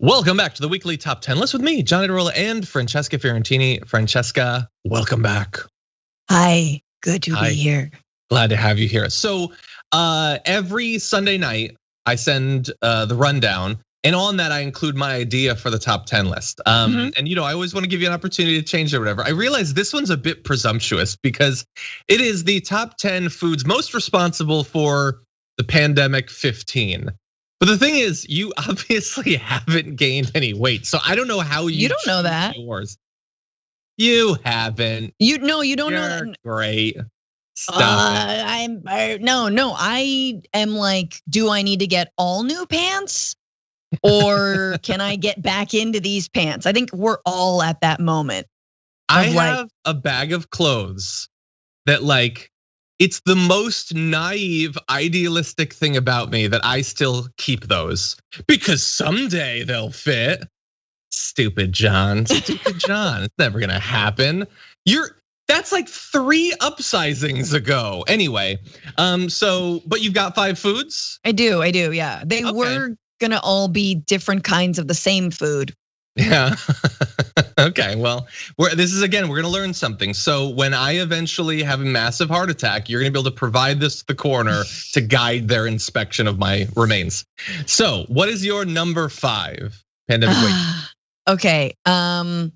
Welcome back to the weekly top 10 list with me, Iadarola and Francesca Fiorentini. Francesca, welcome back. Hi, good to be here. Glad to have you here. So every Sunday night, I send the rundown, and on that I include my idea for the top 10 list. And I always want to give you an opportunity to change it or whatever. I realize this one's a bit presumptuous because it is the top 10 foods most responsible for the pandemic 15. But the thing is, you obviously haven't gained any weight, so I don't know how you don't know that. Yours. You haven't. You don't know that. Great. Stop it. No. I am like, do I need to get all new pants, or can I get back into these pants? I think we're all at that moment. I have a bag of clothes that it's the most naive, idealistic thing about me that I still keep those because someday they'll fit. Stupid John, It's never gonna happen. That's like 3 upsizings ago. Anyway, but you've got 5 foods? I do, yeah. They were gonna all be different kinds of the same food. Yeah. Okay, well, we're gonna learn something. So when I eventually have a massive heart attack, you're gonna be able to provide this to the coroner to guide their inspection of my remains. So what is your number 5 pandemic weight? Okay, I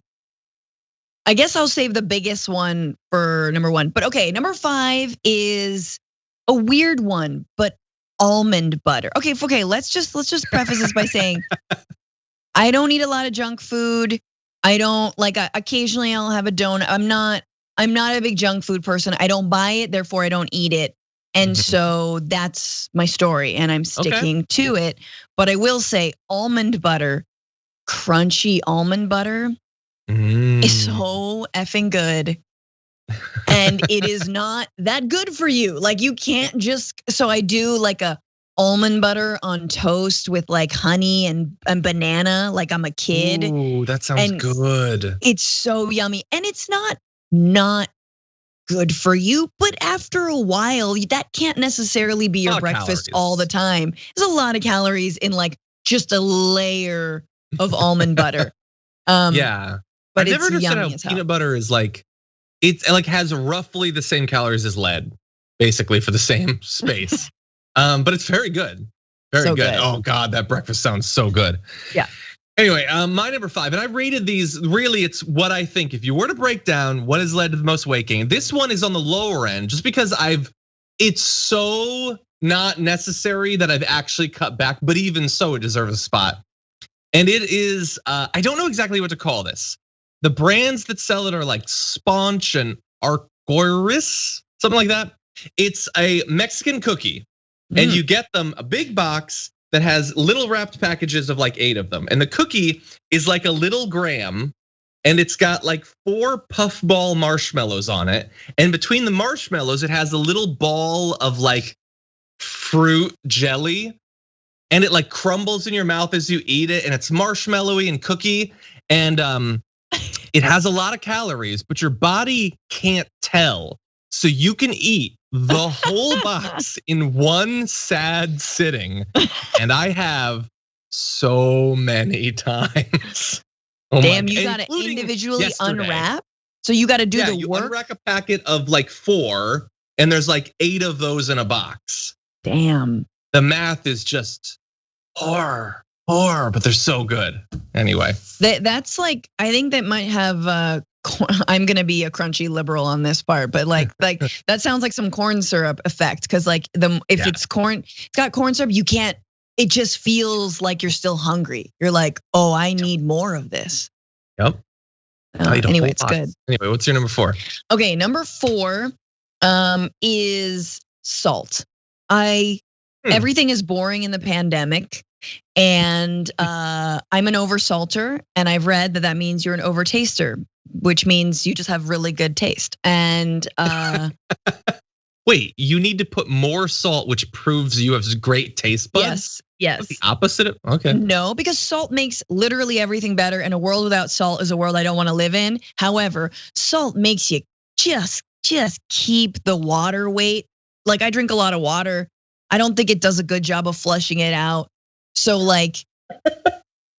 guess I'll save the biggest one for number 1. But okay, number 5 is a weird one, but almond butter. Okay, let's just preface this by saying I don't eat a lot of junk food. I don't occasionally I'll have a donut. I'm not a big junk food person. I don't buy it, therefore I don't eat it. And so that's my story and I'm sticking to it. But I will say almond butter, crunchy almond butter is so effing good. And it is not that good for you. You can't just, so I do a almond butter on toast with honey and banana, like I'm a kid. Ooh, that sounds good. It's so yummy, and it's not good for you. But after a while, that can't necessarily be your breakfast all the time. There's a lot of calories in just a layer of almond butter. Yeah, but I've never it's understood yummy how as hell. peanut butter is it has roughly the same calories as lead, basically for the same space. But it's very good, very good. Oh God, that breakfast sounds so good. Yeah. Anyway, my number 5, and I rated these. Really, it's what I think. If you were to break down what has led to the most weight gain, this one is on the lower end, just because it's so not necessary that I've actually cut back. But even so, it deserves a spot. And it is, I don't know exactly what to call this. The brands that sell it are like Sponge and Arcoiris, something like that. It's a Mexican cookie. And you get them a big box that has little wrapped packages of 8 of them. And the cookie is like a little graham, and it's got 4 puffball marshmallows on it. And between the marshmallows, it has a little ball of fruit jelly. And it crumbles in your mouth as you eat it, and it's marshmallowy and cookie. And it has a lot of calories, but your body can't tell. So you can eat the whole box in one sad sitting. And I have so many times. Damn, you gotta individually unwrap. So you gotta do the work. You unwrap a packet of 4, and there's 8 of those in a box. Damn. The math is just horror, but they're so good. Anyway. That's I think that might have, I'm gonna be a crunchy liberal on this part, but that sounds like some corn syrup effect. Cause if it's corn, it's got corn syrup, you can't, it just feels like you're still hungry. You're oh, I need more of this. Yep. Anyway, it's good. Anyway, what's your number 4? Okay, number 4 is salt. Everything is boring in the pandemic, and I'm an oversalter, and I've read that means you're an overtaster, which means you just have really good taste. And wait, you need to put more salt, which proves you have great taste buds? Yes. That's the opposite of, okay. No, because salt makes literally everything better, and a world without salt is a world I don't want to live in. However, salt makes you just keep the water weight. I drink a lot of water. I don't think it does a good job of flushing it out. So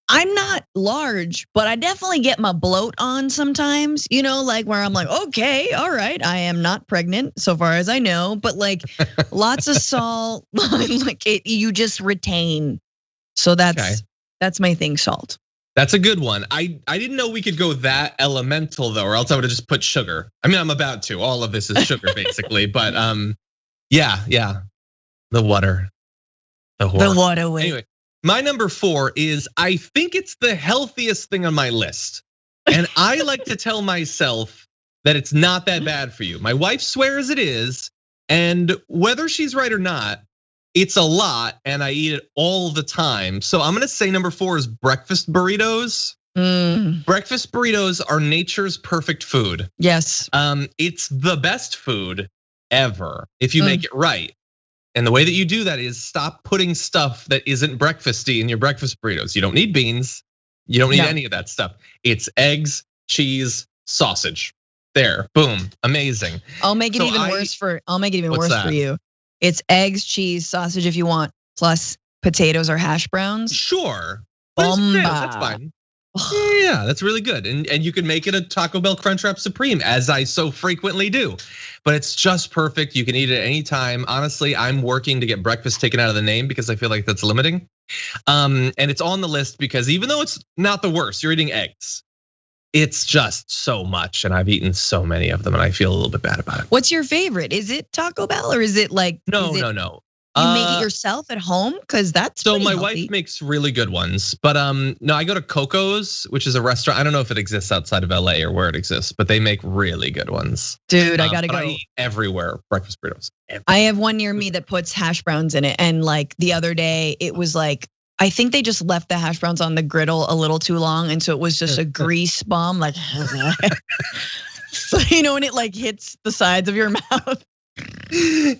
I'm not large, but I definitely get my bloat on sometimes, like where I'm like, okay, all right, I am not pregnant so far as I know, but like lots of salt, like you just retain. So that's my thing, salt. That's a good one. I didn't know we could go that elemental though, or else I would have just put sugar. I mean, I'm about to. All of this is sugar basically, but yeah, the water, the waterway. Anyway, my number 4 is I think it's the healthiest thing on my list, and I like to tell myself that it's not that bad for you. My wife swears it is, and whether she's right or not, it's a lot, and I eat it all the time. So I'm gonna say number 4 is breakfast burritos. Breakfast burritos are nature's perfect food. Yes. It's the best food ever if you make it right. And the way that you do that is stop putting stuff that isn't breakfasty in your breakfast burritos. You don't need beans. You don't need any of that stuff. It's eggs, cheese, sausage. There, boom, amazing. I'll make it even worse for you. It's eggs, cheese, sausage if you want, plus potatoes or hash browns. Sure. Bomba. That's fine. Yeah, that's really good. And you can make it a Taco Bell Crunchwrap Supreme, as I so frequently do. But it's just perfect. You can eat it at any time. Honestly, I'm working to get breakfast taken out of the name because I feel like that's limiting. And it's on the list because even though it's not the worst, you're eating eggs. It's just so much, and I've eaten so many of them, and I feel a little bit bad about it. What's your favorite? Is it Taco Bell or is it like? No. You make it yourself at home? Because that's so my healthy. wife makes really good ones, but no, I go to Coco's, which is a restaurant. I don't know if it exists outside of LA or where it exists, but they make really good ones. Dude, I gotta go. I eat everywhere breakfast burritos. Everywhere. I have one near me that puts hash browns in it, and like the other day, it was like I think they just left the hash browns on the griddle a little too long, and so it was just a grease bomb, like. So when it like hits the sides of your mouth.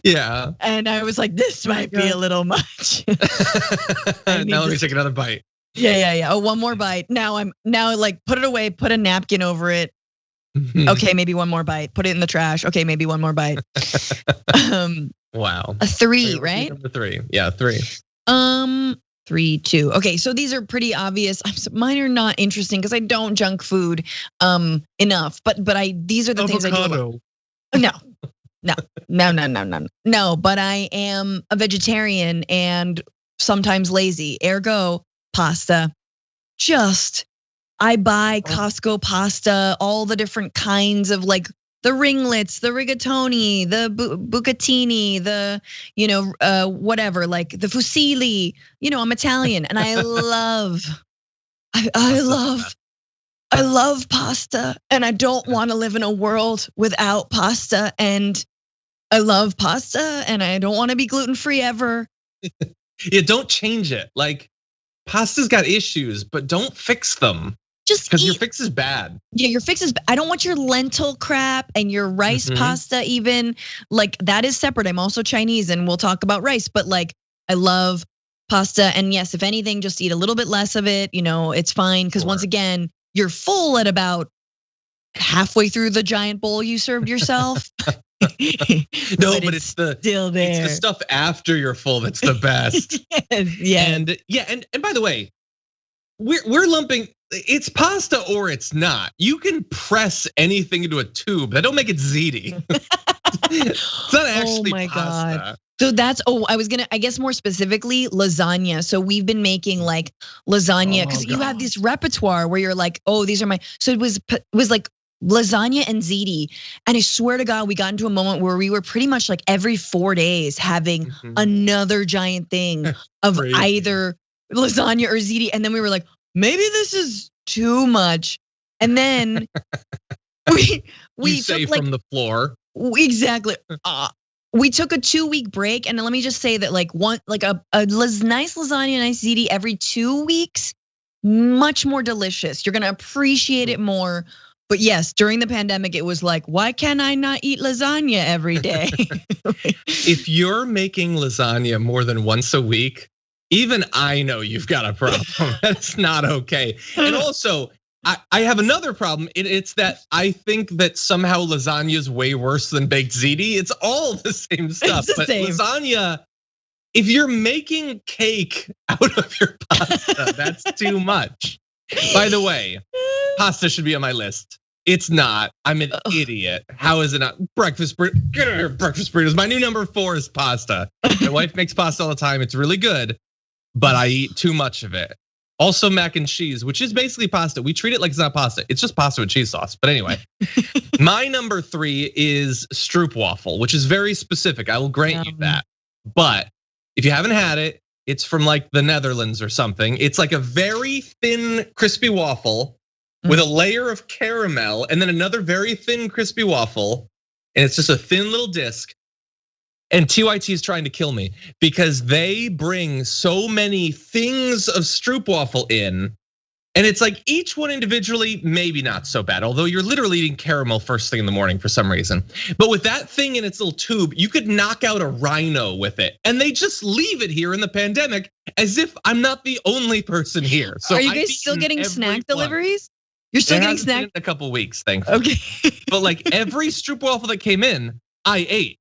Yeah. And I was like, this might be a little much. Now let me take another bite. Yeah. Oh, one more bite. Now like put it away, put a napkin over it. Okay, maybe one more bite. Put it in the trash. Okay, maybe one more bite. Wow. A 3, right? Number 3. Yeah, 3. 3, 2. Okay, so these are pretty obvious. Mine are not interesting because I don't junk food enough. But these are the things I do. No, but I am a vegetarian and sometimes lazy. Ergo, pasta. I buy Costco pasta, all the different kinds of like the ringlets, the rigatoni, the bucatini, the whatever, like the fusilli. I'm Italian and I love pasta, and I don't want to live in a world without pasta. And I love pasta, and I don't want to be gluten-free ever. Yeah, don't change it. Like, pasta's got issues, but don't fix them. Just because your fix is bad. Yeah, your fix is. I don't want your lentil crap and your rice pasta even. Like that is separate. I'm also Chinese, and we'll talk about rice. But like, I love pasta, and yes, if anything, just eat a little bit less of it. It's fine because once again, you're full at about halfway through the giant bowl you served yourself. No, but it's still there. It's the stuff after you're full that's the best. Yeah. And by the way, we're lumping. It's pasta or it's not. You can press anything into a tube. That don't make it ziti. It's not actually pasta. God. So that's, I guess more specifically, lasagna. So we've been making like lasagna because you have this repertoire where you're like, these are my, so it was like lasagna and ziti. And I swear to God, we got into a moment where we were pretty much like every 4 days having another giant thing of either lasagna or ziti. And then we were like, maybe this is too much. And then we say took like, from the floor. Exactly. We took a 2-week break, and let me just say that like a nice lasagna, nice ziti every 2 weeks, much more delicious. You're gonna appreciate it more. But yes, during the pandemic, it was like, why can't I not eat lasagna every day? If you're making lasagna more than once a week, even I know you've got a problem. That's not okay. And also, I have another problem. It's that I think that somehow lasagna is way worse than baked ziti. It's all the same stuff. It's the same. Lasagna if you're making cake out of your pasta, that's too much. By the way, pasta should be on my list. It's not. I'm an idiot. How is it not? Breakfast burritos. My new number 4 is pasta. My wife makes pasta all the time. It's really good, but I eat too much of it. Also mac and cheese, which is basically pasta. We treat it like it's not pasta. It's just pasta with cheese sauce. But anyway, my number 3 is stroopwafel, which is very specific. I will grant you that. But if you haven't had it, it's from like the Netherlands or something. It's like a very thin, crispy waffle with a layer of caramel and then another very thin, crispy waffle. And it's just a thin little disc. And TYT is trying to kill me because they bring so many things of stroopwafel in. And it's like each one individually, maybe not so bad, although you're literally eating caramel first thing in the morning for some reason. But with that thing in its little tube, you could knock out a rhino with it. And they just leave it here in the pandemic as if I'm not the only person here. So are you guys still getting snack deliveries? You're still getting snack in a couple weeks, thankfully. Okay. But like every stroopwafel that came in, I ate.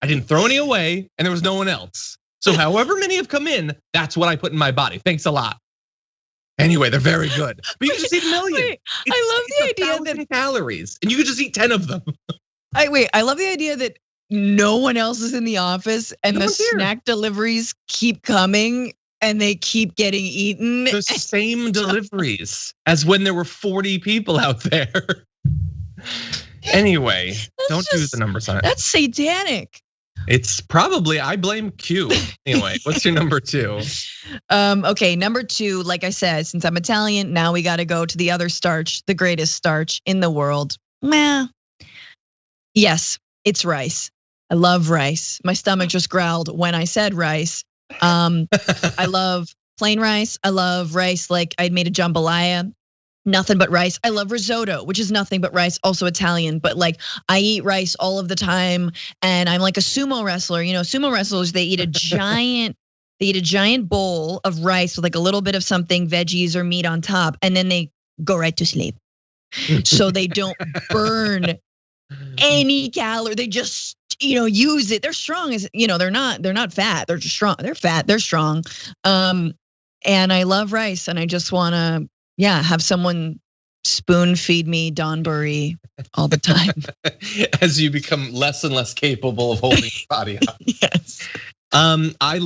I didn't throw any away and there was no one else. So however many have come in, that's what I put in my body. Thanks a lot. Anyway, they're very good. But you can just eat a million. Wait, I love the idea that calories and you could just eat 10 of them. I love the idea that no one else is in the office and the snack deliveries keep coming and they keep getting eaten. The same deliveries as when there were 40 people out there. Anyway, don't do the numbers on it. That's satanic. It's probably, I blame Q. Anyway, what's your number 2? Okay, number 2, like I said, since I'm Italian, now we gotta go to the other starch, the greatest starch in the world. Yes, it's rice. I love rice. My stomach just growled when I said rice. I love plain rice. I love rice like I'd made a jambalaya. Nothing but rice. I love risotto, which is nothing but rice, also Italian, but like I eat rice all of the time and I'm like a sumo wrestler. You know, sumo wrestlers, they eat a giant bowl of rice with like a little bit of something, veggies or meat on top, and then they go right to sleep. So they don't burn any calorie. They just, use it. They're strong as, they're not fat. They're just strong. They're fat, they're strong. And I love rice and I just wanna have someone spoon feed me Donburi all the time. As you become less and less capable of holding your body up. Yes. I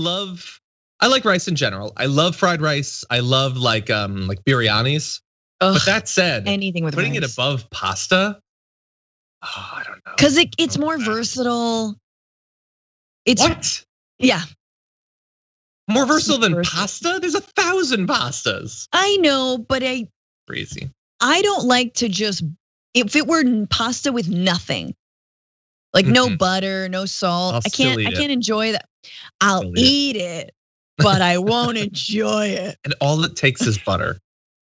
like rice in general. I love fried rice. I love like biryanis. But that said, anything with putting rice. it above pasta, I don't know. Because it's more versatile. It's what? Yeah. More versatile than pasta? There's 1,000 pastas. I know, but Crazy. I don't like to just, if it were pasta with nothing, like no butter, no salt, I can't enjoy that. I'll eat it, but I won't enjoy it. And all it takes is butter.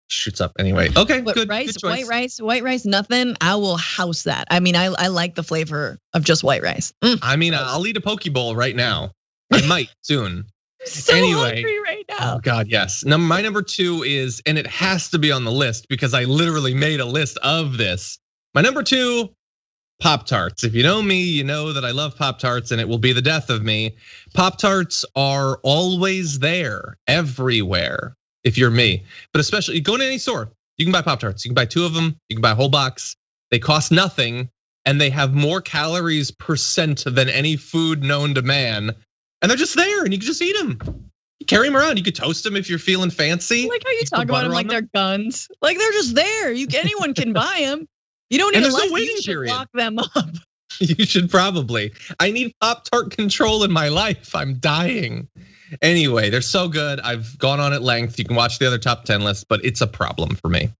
Shoots up anyway. Okay, but good. Rice, good choice. white rice, nothing. I will house that. I mean, I like the flavor of just white rice. I mean, I'll eat a poke bowl right now. I might soon. So hungry right now. Oh God, yes. My number 2 is, and it has to be on the list because I literally made a list of this. My number 2, Pop-Tarts. If you know me, you know that I love Pop-Tarts and it will be the death of me. Pop-Tarts are always there, everywhere, if you're me. But especially, go to any store, you can buy Pop-Tarts. You can buy 2 of them, you can buy a whole box. They cost nothing and they have more calories % than any food known to man. And they're just there and you can just eat them. You carry them around, you could toast them if you're feeling fancy. I like how you talk about them like they're guns. Like they're just there, anyone can buy them. You don't need no waiting period. Lock them up. You should probably. I need Pop-Tart control in my life, I'm dying. Anyway, they're so good, I've gone on at length. You can watch the other top 10 lists, but it's a problem for me.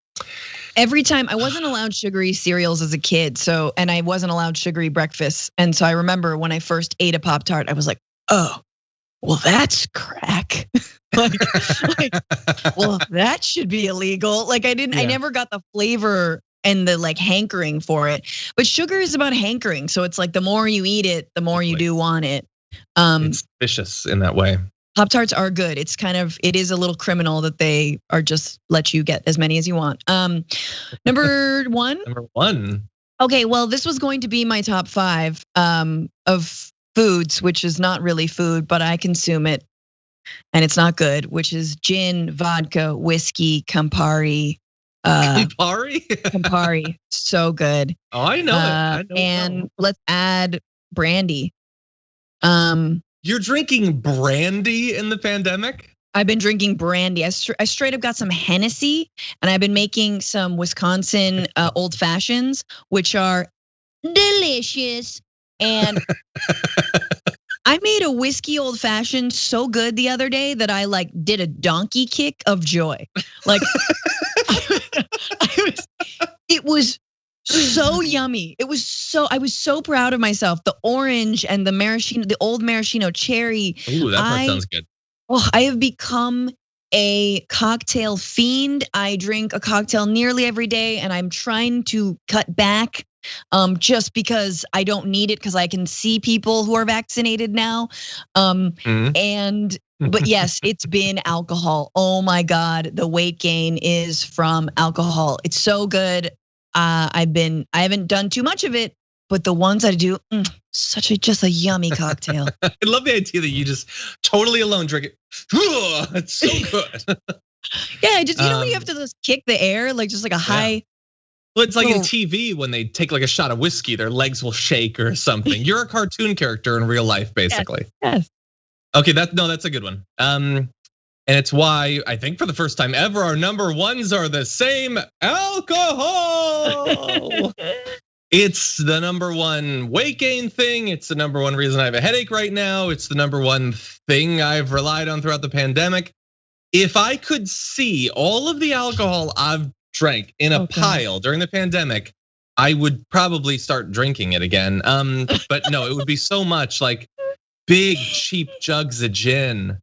Every time, I wasn't allowed sugary cereals as a kid, and I wasn't allowed sugary breakfast. And so I remember when I first ate a Pop-Tart, I was like, oh, well, that's crack. well, that should be illegal. Like I never got the flavor and the like hankering for it. But sugar is about hankering. So it's like the more you eat it, the more you do want it. It's vicious in that way. Pop-Tarts are good. It is a little criminal that they are just let you get as many as you want. Number 1. Number 1. Okay, well, this was going to be my top 5 of foods, which is not really food, but I consume it and it's not good, which is gin, vodka, whiskey, Campari. Campari? Campari, so good. Oh, I know it. I know and let's add brandy. You're drinking brandy in the pandemic? I've been drinking brandy. I straight up got some Hennessy, and I've been making some Wisconsin old fashions, which are delicious. And I made a whiskey old fashioned so good the other day that I like did a donkey kick of joy. Like it was so yummy. I was so proud of myself. The orange and the maraschino, the old maraschino cherry. Ooh, that part sounds good. Well, I have become a cocktail fiend. I drink a cocktail nearly every day, and I'm trying to cut back just because I don't need it, because I can see people who are vaccinated now. But yes, it's been alcohol. Oh my God, the weight gain is from alcohol. It's so good. I haven't done too much of it, but the ones I do, just a yummy cocktail. I love the idea that you just totally alone drink it. It's so good. Yeah, you know when you have to just kick the air, like just like a high. Well, it's like in TV when they take like a shot of whiskey, their legs will shake or something. You're a cartoon character in real life, basically. Yes. Okay, that's a good one. And it's why I think for the first time ever, our number ones are the same alcohol. It's the number one weight gain thing. It's the number one reason I have a headache right now. It's the number one thing I've relied on throughout the pandemic. If I could see all of the alcohol I've drank in a pile during the pandemic, I would probably start drinking it again. But no, it would be so much, like big cheap jugs of gin,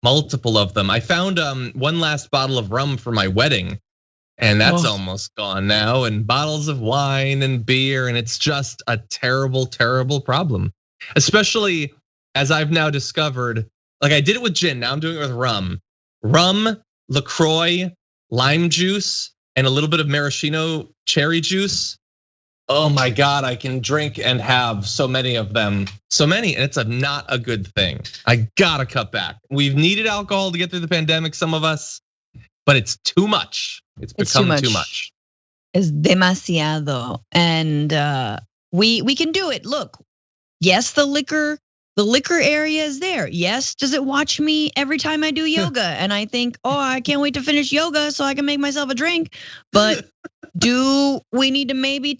multiple of them. I found one last bottle of rum for my wedding, and that's almost gone now, and bottles of wine and beer, and it's just a terrible, terrible problem. Especially as I've now discovered, like I did it with gin, now I'm doing it with rum. Rum, LaCroix, lime juice, and a little bit of maraschino cherry juice. Oh my God, I can drink and have so many of them. So many, and it's not a good thing. I gotta cut back. We've needed alcohol to get through the pandemic, some of us, but it's too much. It's become too much. It's demasiado. And we can do it. Look, yes, the liquor area is there. Yes, does it watch me every time I do yoga? And I think, I can't wait to finish yoga so I can make myself a drink. But do we need to maybe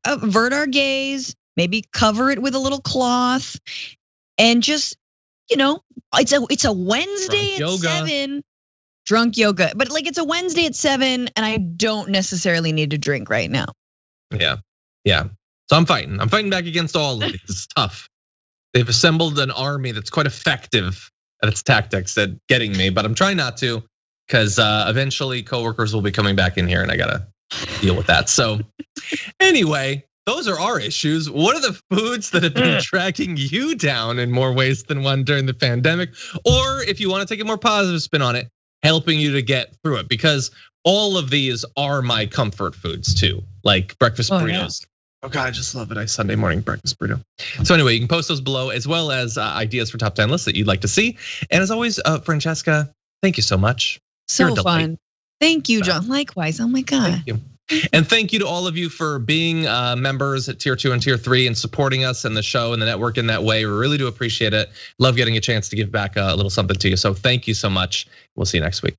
avert our gaze, maybe cover it with a little cloth, and just, it's a Wednesday at 7. Drunk yoga, but like it's a Wednesday at 7, and I don't necessarily need to drink right now. Yeah. So I'm fighting back against all of it. It's tough. They've assembled an army that's quite effective at its tactics at getting me, but I'm trying not to, because eventually coworkers will be coming back in here and I gotta deal with that. So anyway, those are our issues. What are the foods that have been dragging you down in more ways than one during the pandemic? Or if you wanna take a more positive spin on it, helping you to get through it, because all of these are my comfort foods too, like breakfast burritos. Oh God, I just love it. Sunday morning breakfast burrito. So anyway, you can post those below, as well as ideas for top 10 lists that you'd like to see. And as always, Francesca, thank you so much. So fun. Thank you, John. Likewise. Oh my God. Thank you. And thank you to all of you for being members at tier 2 and tier 3 and supporting us and the show and the network in that way. We really do appreciate it. Love getting a chance to give back a little something to you. So thank you so much. We'll see you next week.